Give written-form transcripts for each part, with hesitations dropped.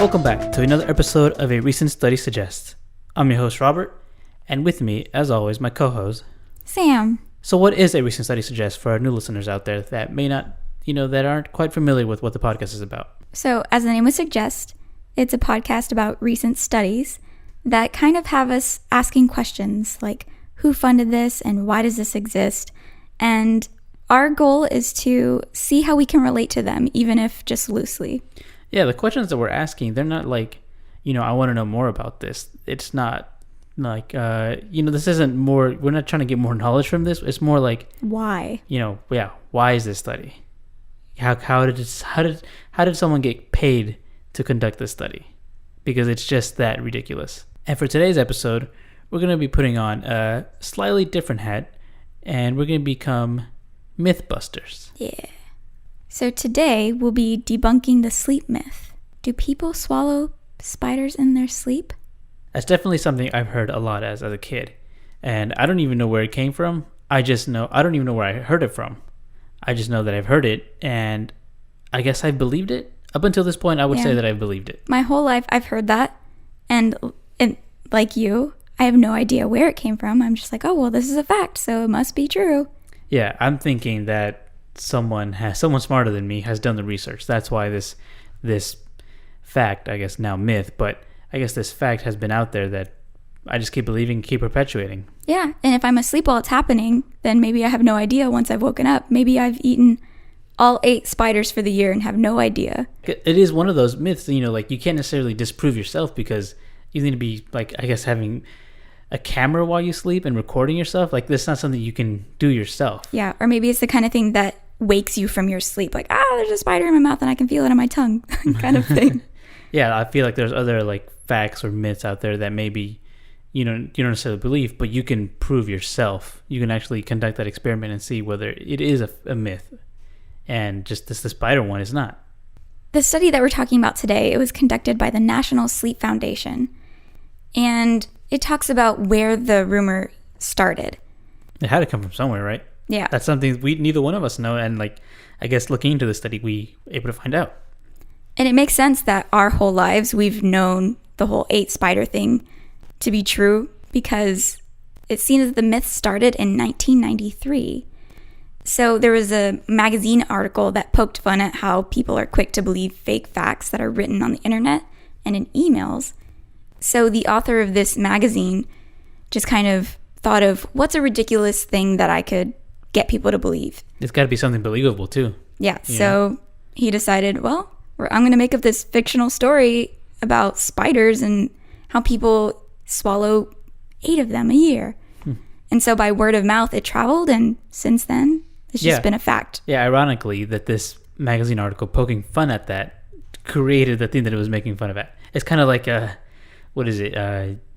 Welcome back to another episode of A Recent Study Suggests. I'm your host, Robert, and with me, as always, my co-host, Sam. So what is A Recent Study Suggests for our new listeners out there that may not, that aren't quite familiar with what the podcast is about? So, as the name would suggest, it's a podcast about recent studies that kind of have us asking questions like, who funded this and why does this exist? And our goal is to see how we can relate to them, even if just loosely. Yeah, the questions that we're asking, they're not like, I want to know more about this. It's not like, this isn't more, we're not trying to get more knowledge from this. It's more like, why? Why is this study? How did someone get paid to conduct this study? Because it's just that ridiculous. And for today's episode, we're going to be putting on a slightly different hat, and we're going to become Mythbusters. Yeah. So today we'll be debunking the sleep myth. Do people swallow spiders in their sleep? That's definitely something I've heard a lot as a kid. And I don't even know where it came from. I don't even know where I heard it from. I just know that I've heard it, and I guess I've believed it. Up until this point, I would say that I've believed it. My whole life I've heard that, and like you, I have no idea where it came from. I'm just like, oh, well, this is a fact, so it must be true. Yeah, I'm thinking that someone smarter than me has done the research. That's why this fact, I guess now myth, but I guess this fact has been out there that I just keep believing, keep perpetuating. Yeah, and if I'm asleep while it's happening, then maybe I have no idea once I've woken up. Maybe I've eaten all 8 spiders for the year and have no idea. It is one of those myths, like you can't necessarily disprove yourself because you need to be, like, I guess having a camera while you sleep and recording yourself. Like, that's not something you can do yourself. Yeah, or maybe it's the kind of thing that wakes you from your sleep. Like, there's a spider in my mouth and I can feel it on my tongue kind of thing. Yeah, I feel like there's other, like, facts or myths out there that maybe you don't necessarily believe, but you can prove yourself. You can actually conduct that experiment and see whether it is a myth. And just the spider one is not. The study that we're talking about today, it was conducted by the National Sleep Foundation. And it talks about where the rumor started. It had to come from somewhere, right? Yeah. That's something neither one of us know. And, like, I guess looking into the study, we were able to find out. And it makes sense that our whole lives we've known the whole 8 spider thing to be true, because it seems that the myth started in 1993. So there was a magazine article that poked fun at how people are quick to believe fake facts that are written on the internet and in emails. So the author of this magazine just kind of thought of, what's a ridiculous thing that I could get people to believe? It's got to be something believable too. Yeah, so he decided, well, I'm going to make up this fictional story about spiders and how people swallow 8 of them a year. And so by word of mouth, it traveled, and since then, it's just been a fact. Yeah, ironically, that this magazine article poking fun at that created the thing that it was making fun of it. It's kind of like, what is it?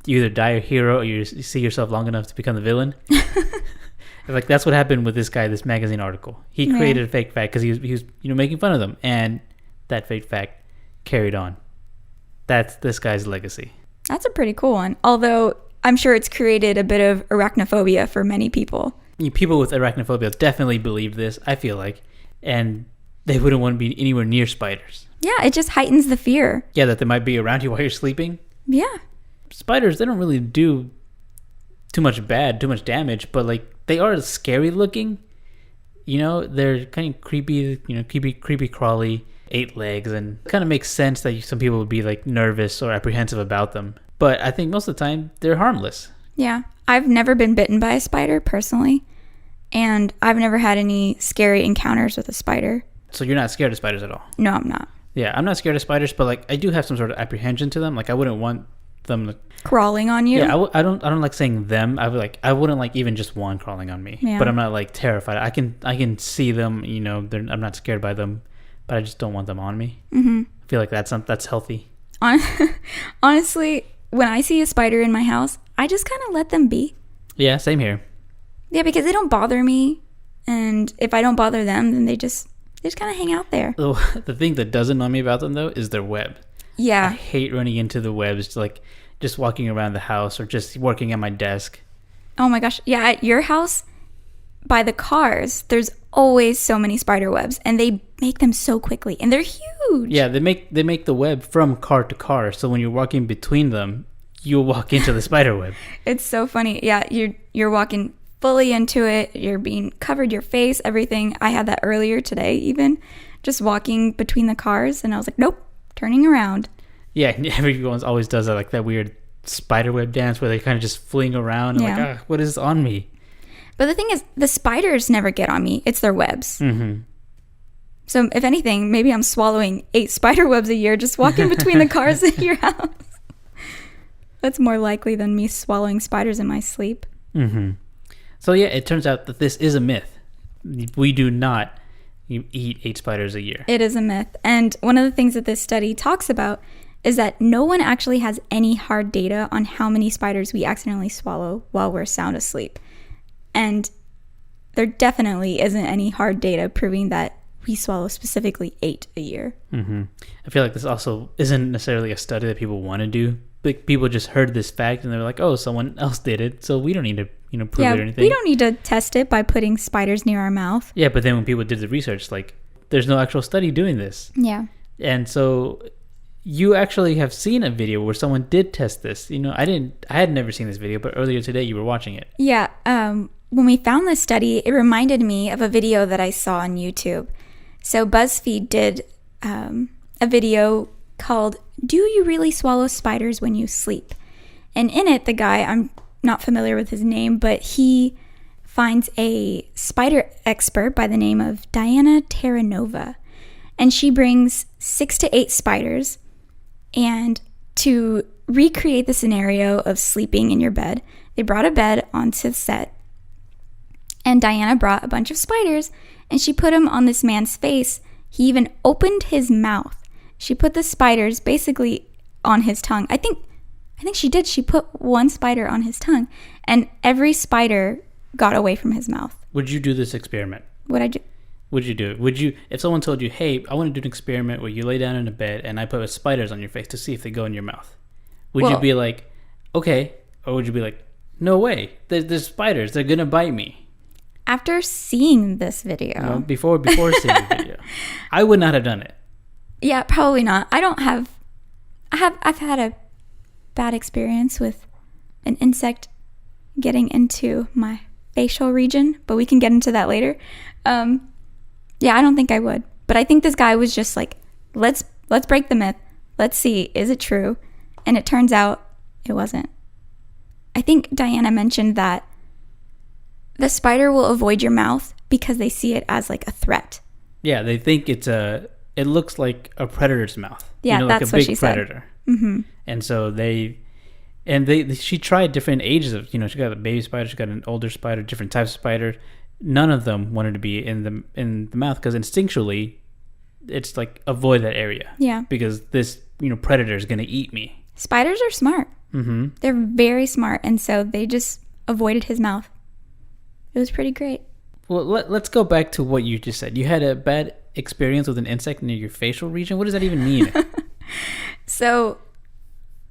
You either die a hero or you see yourself long enough to become the villain. Like, that's what happened with this magazine article. He created a fake fact because he was making fun of them, and that fake fact carried on. That's this guy's legacy. That's a pretty cool one. Although I'm sure it's created a bit of arachnophobia for many people. People with arachnophobia definitely believe this, I feel like, and they wouldn't want to be anywhere near spiders. Yeah, it just heightens the fear. Yeah, that they might be around you while you're sleeping. Yeah. Spiders, they don't really do too much damage, but, like, they are scary looking. They're kind of creepy, creepy crawly, 8 legs, and it kind of makes sense that some people would be, like, nervous or apprehensive about them. But I think most of the time they're harmless. Yeah. I've never been bitten by a spider personally, and I've never had any scary encounters with a spider. So you're not scared of spiders at all? No, I'm not. Yeah, I'm not scared of spiders, but, like, I do have some sort of apprehension to them. Like, I wouldn't want them crawling on you. Yeah, I don't like saying them. I wouldn't like even just one crawling on me. Yeah. But I'm not, like, terrified. I can see them. I'm not scared by them, but I just don't want them on me. Mm-hmm. I feel like that's healthy. Honestly, when I see a spider in my house, I just kind of let them be. Yeah, same here. Yeah, because they don't bother me, and if I don't bother them, then they just kind of hang out there. The thing that does annoy me about them, though, is their web. Yeah. I hate running into the webs, like just walking around the house or just working at my desk. Oh my gosh. Yeah, at your house, by the cars, there's always so many spider webs, and they make them so quickly, and they're huge. Yeah, they make the web from car to car, so when you're walking between them, you'll walk into the spider web. It's so funny. Yeah, you're walking fully into it. You're being covered, your face, everything. I had that earlier today, even just walking between the cars, and I was like, nope, turning around. Yeah, everyone always does that, like that weird spider web dance where they kind of just fling around and like, what is on me? But the thing is, the spiders never get on me. It's their webs. Mm-hmm. So if anything, maybe I'm swallowing 8 spider webs a year just walking between the cars in your house. That's more likely than me swallowing spiders in my sleep. Mm-hmm. So yeah, it turns out that this is a myth. We do not eat 8 spiders a year. It is a myth. And one of the things that this study talks about is that no one actually has any hard data on how many spiders we accidentally swallow while we're sound asleep. And there definitely isn't any hard data proving that we swallow specifically 8 a year. Mm-hmm. I feel like this also isn't necessarily a study that people want to do. But people just heard this fact and they're like, oh, someone else did it, so we don't need to prove it or anything. We don't need to test it by putting spiders near our mouth. Yeah, but then when people did the research, like, there's no actual study doing this. Yeah. And so you actually have seen a video where someone did test this. I had never seen this video, but earlier today you were watching it. Yeah. When we found this study, it reminded me of a video that I saw on YouTube. So BuzzFeed did a video called "Do You Really Swallow Spiders When You Sleep?" And in it, the guy, I'm not familiar with his name, but he finds a spider expert by the name of Diana Terranova. And she brings 6 to 8 spiders, and to recreate the scenario of sleeping in your bed, they brought a bed onto the set, and Diana brought a bunch of spiders, and she put them on this man's face. He even opened his mouth. She put the spiders basically on his tongue. I think she did. She put one spider on his tongue, and every spider got away from his mouth. Would you do this experiment? Would I do? Would you do it? Would you, if someone told you, hey, I want to do an experiment where you lay down in a bed and I put spiders on your face to see if they go in your mouth? Would you be like, okay, or would you be like, no way, there's spiders, they're gonna bite me? After seeing this video, before seeing the video, I would not have done it. Yeah, probably not. I've had a bad experience with an insect getting into my facial region, but we can get into that later. Yeah, I don't think I would. But I think this guy was just like, let's break the myth. Let's see, is it true? And it turns out it wasn't. I think Diana mentioned that the spider will avoid your mouth because they see it as like a threat. Yeah, they think it looks like a predator's mouth. Yeah, like that's a what big she predator. said. Mm-hmm. And so she tried different ages of, she got a baby spider, she got an older spider, different types of spider. None of them wanted to be in the mouth because instinctually, it's like avoid that area. Yeah. Because this predator is going to eat me. Spiders are smart. Mm-hmm. They're very smart, and so they just avoided his mouth. It was pretty great. Well, let's go back to what you just said. You had a bad experience with an insect near your facial region. What does that even mean? So,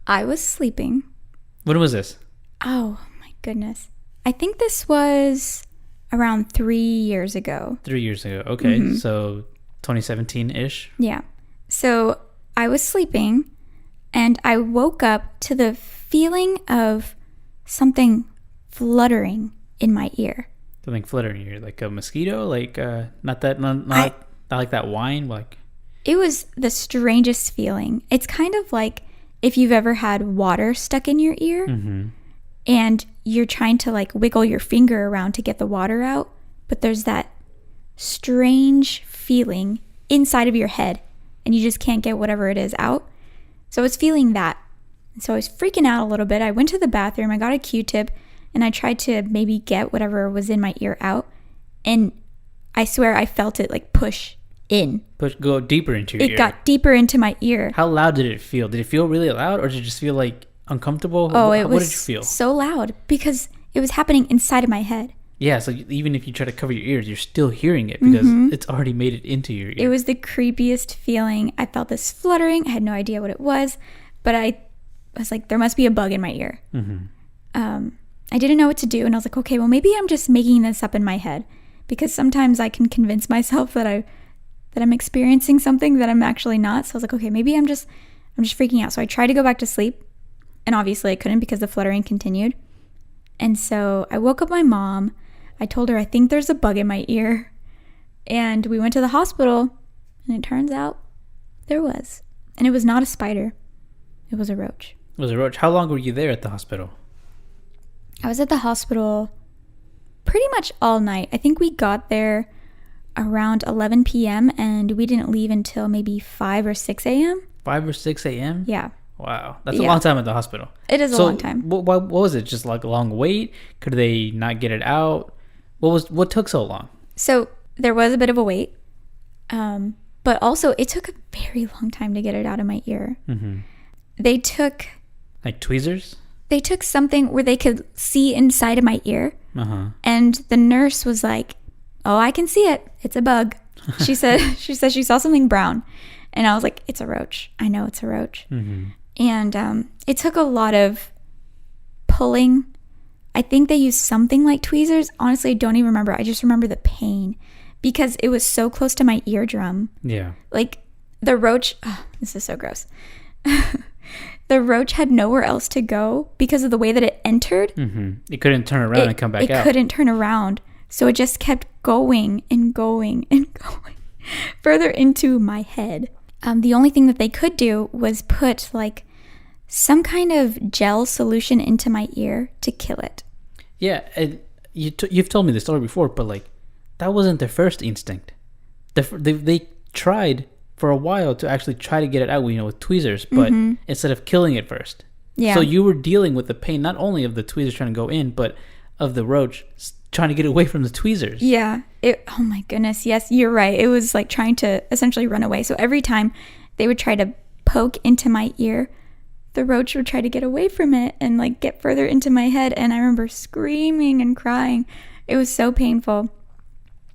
I was sleeping. When was this? Oh, my goodness. I think this was around 3 years ago. 3 years ago. Okay. Mm-hmm. So 2017-ish? Yeah. So I was sleeping and I woke up to the feeling of something fluttering in my ear. Something fluttering in your ear? Like a mosquito? Like not like that whine? Like it was the strangest feeling. It's kind of like if you've ever had water stuck in your ear. Mm-hmm. And you're trying to like wiggle your finger around to get the water out, but there's that strange feeling inside of your head and you just can't get whatever it is out. So I was feeling that. And so I was freaking out a little bit. I went to the bathroom, I got a Q-tip, and I tried to maybe get whatever was in my ear out. And I swear I felt it like push in. Go deeper into your ear. It got deeper into my ear. How loud did it feel? Did it feel really loud or did it just feel like uncomfortable? Oh, what did you feel? So loud because it was happening inside of my head. Yeah, so even if you try to cover your ears, you're still hearing it because it's already made it into your ear. It was the creepiest feeling. I felt this fluttering. I had no idea what it was, but I was like, there must be a bug in my ear. Mm-hmm. I didn't know what to do, and I was like, okay, well, maybe I'm just making this up in my head because sometimes I can convince myself that that I'm experiencing something that I'm actually not. So I was like, okay, maybe I'm just freaking out. So I tried to go back to sleep, and obviously I couldn't because the fluttering continued. And so I woke up my mom. I told her, I think there's a bug in my ear. And we went to the hospital, and it turns out there was. And it was not a spider. It was a roach. It was a roach. How long were you there at the hospital? I was at the hospital pretty much all night. I think we got there around 11 p.m. and we didn't leave until maybe 5 or 6 a.m. 5 or 6 a.m.? Yeah. Wow. That's a long time at the hospital. It is a long time. What was it? Just like a long wait? Could they not get it out? What took so long? So there was a bit of a wait. But also it took a very long time to get it out of my ear. Mm-hmm. They took... Like tweezers? They took something where they could see inside of my ear. Uh-huh. And the nurse was like, oh, I can see it. It's a bug. She said she saw something brown. And I was like, it's a roach. I know it's a roach. Mm-hmm. And it took a lot of pulling. I think they used something like tweezers. Honestly, I don't even remember. I just remember the pain because it was so close to my eardrum. Yeah. Like the roach, this is so gross. The roach had nowhere else to go because of the way that it entered. Mm-hmm. It couldn't turn around and come back out. It couldn't turn around. So it just kept going and going and going further into my head. The only thing that they could do was put like some kind of gel solution into my ear to kill it. Yeah, and you've told me the story before, but like that wasn't their first instinct. They tried for a while to actually try to get it out, with tweezers, but instead of killing it first. Yeah. So you were dealing with the pain not only of the tweezers trying to go in, but of the roach trying to get away from the tweezers. Yeah. Oh my goodness. Yes, you're right. It was like trying to essentially run away. So every time they would try to poke into my ear, the roach would try to get away from it and like get further into my head. And I remember screaming and crying. It was so painful.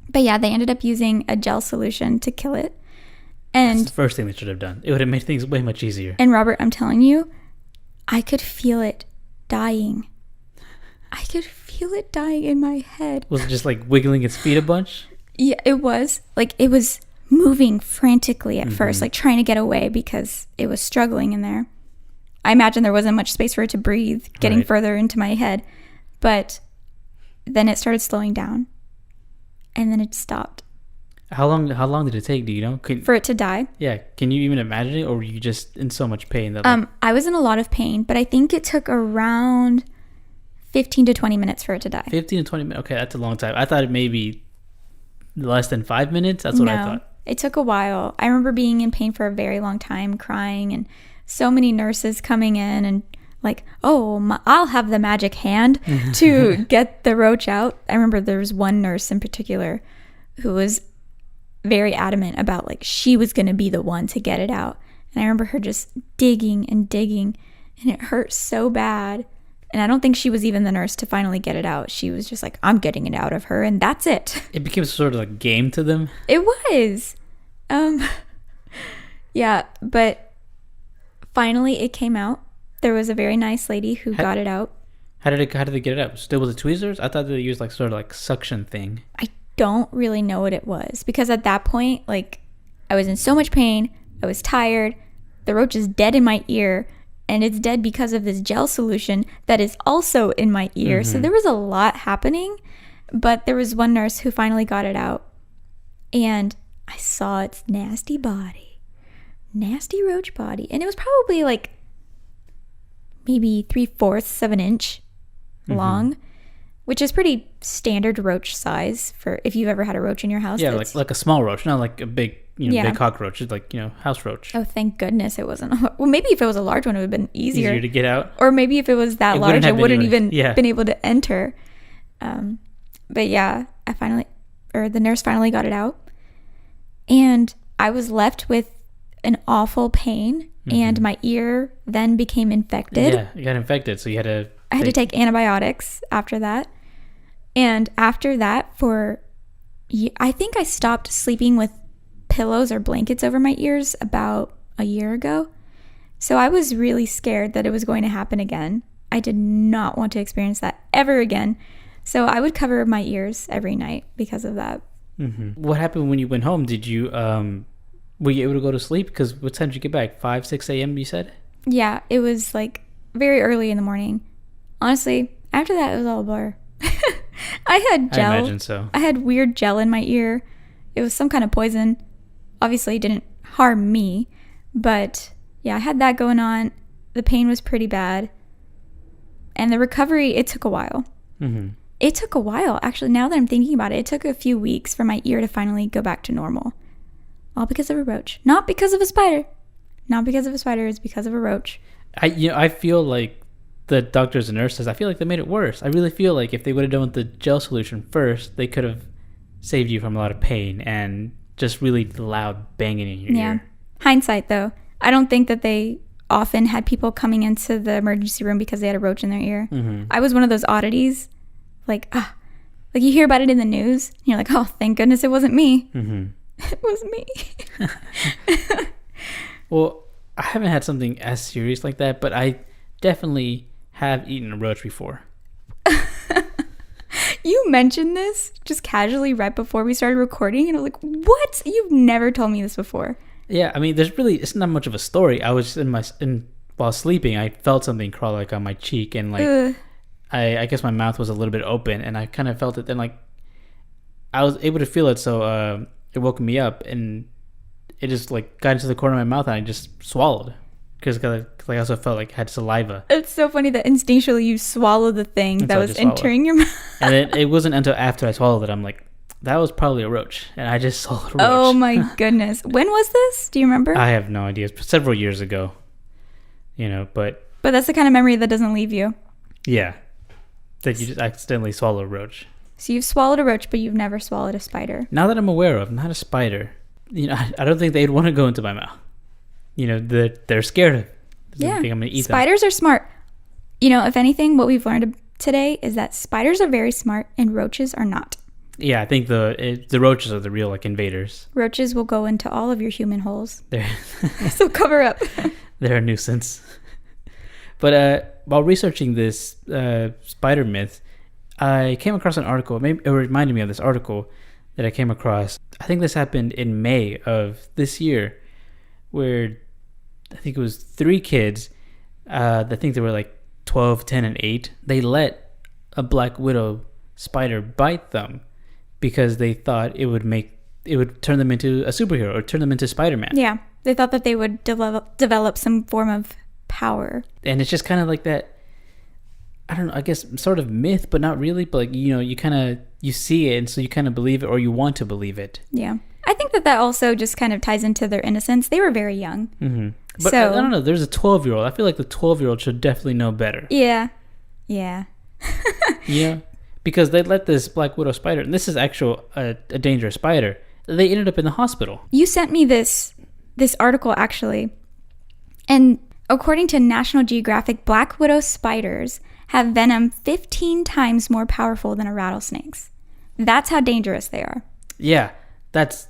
But yeah, they ended up using a gel solution to kill it. And that's the first thing they should have done. It would have made things way much easier. And Robert, I'm telling you, I could feel it dying. I could feel it dying in my head. Was it just like wiggling its feet a bunch? Yeah, it was. Like it was moving frantically at first, like trying to get away because it was struggling in there. I imagine there wasn't much space for it to breathe, getting further into my head. But then it started slowing down. And then it stopped. How long did it take, do you know? For it to die? Yeah. Can you even imagine it? Or were you just in so much pain? That I was in a lot of pain, but I think it took around 15 to 20 minutes for it to die. 15 to 20 minutes. Okay, that's a long time. I thought it may be less than 5 minutes. That's what I thought. It took a while. I remember being in pain for a very long time, crying, and so many nurses coming in and like, I'll have the magic hand to get the roach out. I remember there was one nurse in particular who was very adamant about like she was going to be the one to get it out. And I remember her just digging and digging, and it hurt so bad. And I don't think she was even the nurse to finally get it out. She was just like, I'm getting it out of her, and that's it. It became sort of like a game to them. It was. Yeah, but finally it came out. There was a very nice lady who got it out. How did they get it out? Still with the tweezers? I thought they used like sort of like suction thing. I don't really know what it was because at that point, like, I was in so much pain. I was tired. The roach is dead in my ear, and it's dead because of this gel solution that is also in my ear. So there was a lot happening, but there was one nurse who finally got it out, and I saw its nasty roach body, and it was probably like maybe 3/4 of an inch long, which is pretty standard roach size for if you've ever had a roach in your house. Yeah, like a small roach, not like a big, big cockroach. It's like, house roach. Oh, thank goodness it wasn't. Well, maybe if it was a large one, it would have been easier to get out. Or maybe if it was that large, I wouldn't even been able to enter. But yeah, the nurse finally got it out, and I was left with an awful pain, and my ear then became infected. Yeah, you got infected, so I had to take antibiotics after that. And after that, I think I stopped sleeping with pillows or blankets over my ears about a year ago. So I was really scared that it was going to happen again. I did not want to experience that ever again. So I would cover my ears every night because of that. What happened when you went home? Did you were you able to go to sleep? Because what time did you get back? 5, 6 a.m. you said? Yeah, it was like very early in the morning. Honestly, after that, it was all a blur. I had gel. I imagine so. I had weird gel in my ear. It was some kind of poison. Obviously, it didn't harm me. But yeah, I had that going on. The pain was pretty bad. And the recovery, it took a while. It took a while. Actually, now that I'm thinking about it, it took a few weeks for my ear to finally go back to normal. All because of a roach. Not because of a spider. Not because of a spider. It's because of a roach. I feel like the doctors and nurses, I feel like they made it worse. I really feel like if they would have done with the gel solution first, they could have saved you from a lot of pain and just really loud banging in your ear. Hindsight, though. I don't think that they often had people coming into the emergency room because they had a roach in their ear. I was one of those oddities. Like you hear about it in the news, and you're like, oh, thank goodness it wasn't me. It was me. Well, I haven't had something as serious like that, but I definitely have eaten a roach before. You mentioned this just casually right before we started recording, and I was like, what? You've never told me this before. Yeah, I mean, it's not much of a story. I was while sleeping, I felt something crawl like on my cheek, and like I guess my mouth was a little bit open, and I kind of felt it. Then like I was able to feel it, so it woke me up, and it just like got into the corner of my mouth, and I just swallowed because I also felt like I had saliva. It's so funny that instinctually you swallowed the thing that was entering your mouth. And then it wasn't until after I swallowed it, I'm like, that was probably a roach, and I just swallowed a roach. Oh my goodness! When was this? Do you remember? I have no idea. It's several years ago, but that's the kind of memory that doesn't leave you. Yeah, that you just accidentally swallow a roach. So you've swallowed a roach, but you've never swallowed a spider. Now that I'm aware of, not a spider. I don't think they'd want to go into my mouth. They're scared of. Yeah, think I'm gonna eat spiders are smart. If anything, what we've learned today is that spiders are very smart and roaches are not. Yeah, I think the roaches are the real invaders. Roaches will go into all of your human holes. So cover up. They're a nuisance. But while researching this spider myth, I came across an article. Maybe it reminded me of this article that I came across. I think this happened in May of this year, where I think it was 3 kids. I think they were like 12, 10, and 8. They let a black widow spider bite them because they thought it would turn them into a superhero or turn them into Spider-Man. Yeah, they thought that they would develop some form of power. And it's just kind of like that, I don't know, I guess sort of myth, but not really. But you see it, and so you kind of believe it, or you want to believe it. Yeah. I think that also just kind of ties into their innocence. They were very young. But I don't know, there's a 12-year-old. I feel like the 12-year-old should definitely know better. Yeah. Because they let this black widow spider, and this is a dangerous spider, they ended up in the hospital. You sent me this article, actually. And according to National Geographic, black widow spiders have venom 15 times more powerful than a rattlesnake's. That's how dangerous they are. Yeah, that's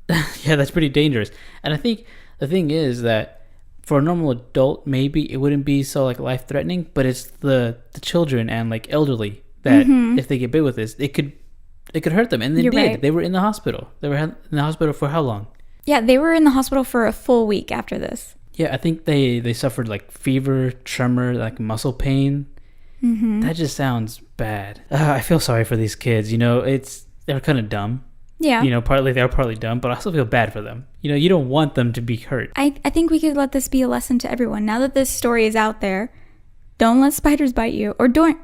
pretty dangerous. And I think the thing is that for a normal adult, maybe it wouldn't be so life-threatening, but it's the children and elderly that if they get bit with this, it could hurt them. And they did. Right. They were in the hospital. They were in the hospital for how long? Yeah, they were in the hospital for a full week after this. Yeah, I think they suffered fever, tremor, muscle pain. That just sounds bad. I feel sorry for these kids. They're kind of dumb. Yeah. Partly they're partly dumb, but I also feel bad for them. You don't want them to be hurt. I think we could let this be a lesson to everyone. Now that this story is out there, don't let spiders bite you. Or don't...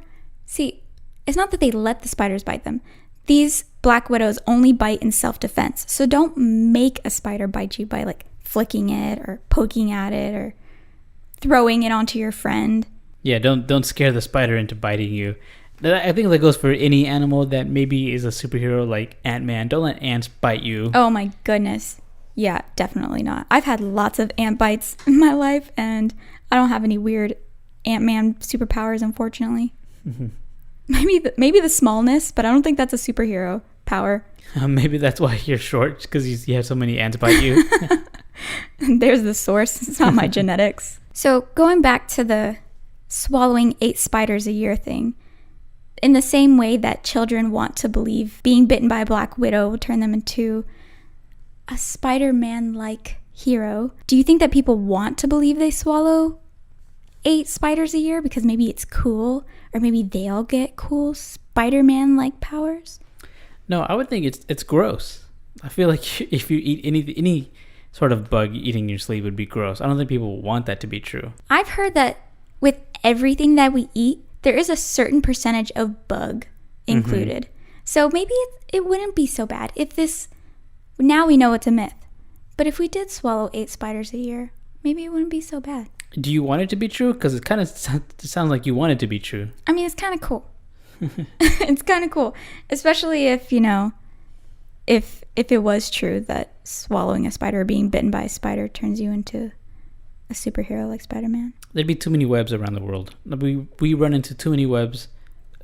See, it's not that they let the spiders bite them. These black widows only bite in self-defense. So don't make a spider bite you by flicking it or poking at it or throwing it onto your friend. Yeah, don't scare the spider into biting you. I think that goes for any animal that maybe is a superhero like Ant-Man. Don't let ants bite you. Oh my goodness. Yeah, definitely not. I've had lots of ant bites in my life, and I don't have any weird Ant-Man superpowers, unfortunately. Maybe the smallness, but I don't think that's a superhero power. Maybe that's why you're short, because you have so many ants bite you. There's the source. It's not my genetics. So going back to the swallowing 8 spiders a year thing, in the same way that children want to believe being bitten by a black widow will turn them into a Spider-Man-like hero, do you think that people want to believe they swallow 8 spiders a year because maybe it's cool, or maybe they'll get cool Spider-Man-like powers? No, I would think it's gross. I feel like if you eat any sort of bug, eating your sleep would be gross. I don't think people want that to be true. I've heard that with everything that we eat, there is a certain percentage of bug included. So maybe it wouldn't be so bad if this... Now we know it's a myth. But if we did swallow 8 spiders a year, maybe it wouldn't be so bad. Do you want it to be true? Because it kind of sounds like you want it to be true. I mean, it's kind of cool. It's kind of cool. Especially if, you know, if it was true that swallowing a spider or being bitten by a spider turns you into a superhero like Spider-Man. There'd be too many webs around the world. We run into too many webs.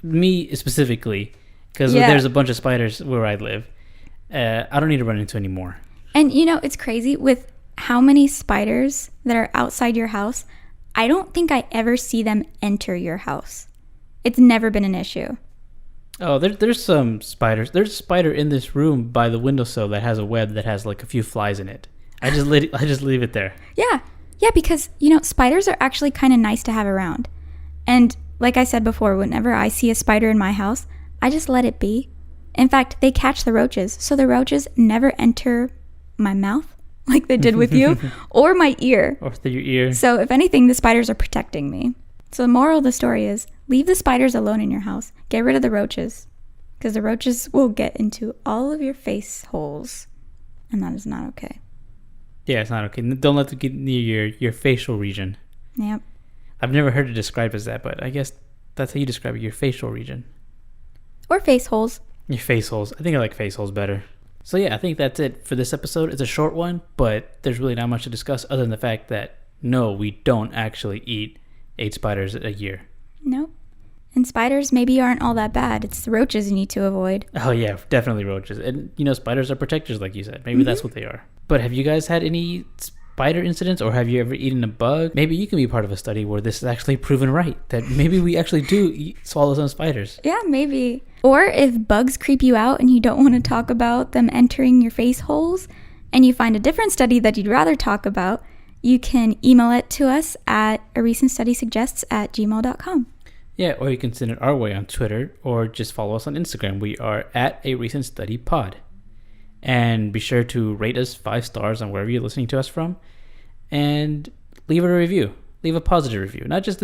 Me specifically, because there's a bunch of spiders where I live. I don't need to run into any more. And, you know, it's crazy with how many spiders that are outside your house. I don't think I ever see them enter your house. It's never been an issue. Oh, there's some spiders. There's a spider in this room by the windowsill that has a web that has like a few flies in it. I just leave it there. Yeah, because, you know, spiders are actually kind of nice to have around. And like I said before, whenever I see a spider in my house, I just let it be. In fact, they catch the roaches, so the roaches never enter my mouth like they did with you, or my ear. Or through your ear. So if anything, the spiders are protecting me. So the moral of the story is, leave the spiders alone in your house. Get rid of the roaches, because the roaches will get into all of your face holes, and that is not okay. Yeah, it's not okay. Don't let them get near your facial region. Yep. I've never heard it described as that, but I guess that's how you describe it, your facial region. Or face holes. Your face holes. I think I like face holes better. So yeah, I think that's it for this episode. It's a short one, but there's really not much to discuss other than the fact that, no, we don't actually eat 8 spiders a year. Nope. And spiders maybe aren't all that bad. It's the roaches you need to avoid. Oh yeah, definitely roaches. And, you know, spiders are protectors, like you said. Maybe that's what they are. But have you guys had any spider incidents, or have you ever eaten a bug? Maybe you can be part of a study where this is actually proven right, that maybe we actually do swallow some spiders. Yeah, maybe. Or if bugs creep you out and you don't want to talk about them entering your face holes, and you find a different study that you'd rather talk about, you can email it to us at arecentstudysuggests@gmail.com. Yeah, or you can send it our way on Twitter, or just follow us on Instagram. We are at arecentstudypod. And be sure to rate us 5 stars on wherever you're listening to us from, and leave a review. Leave a positive review. Not just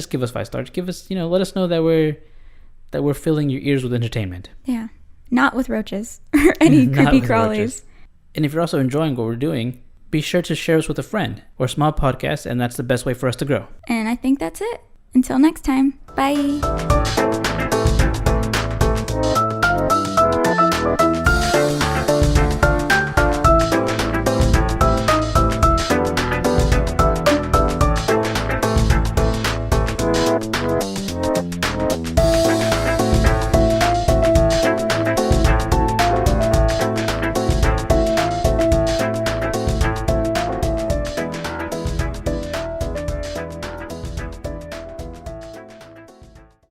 give us 5 stars. Give us, let us know that we're filling your ears with entertainment. Yeah, not with roaches or any creepy crawlies. Roaches. And if you're also enjoying what we're doing, be sure to share us with a friend. We're a small podcast, and that's the best way for us to grow. And I think that's it. Until next time, bye.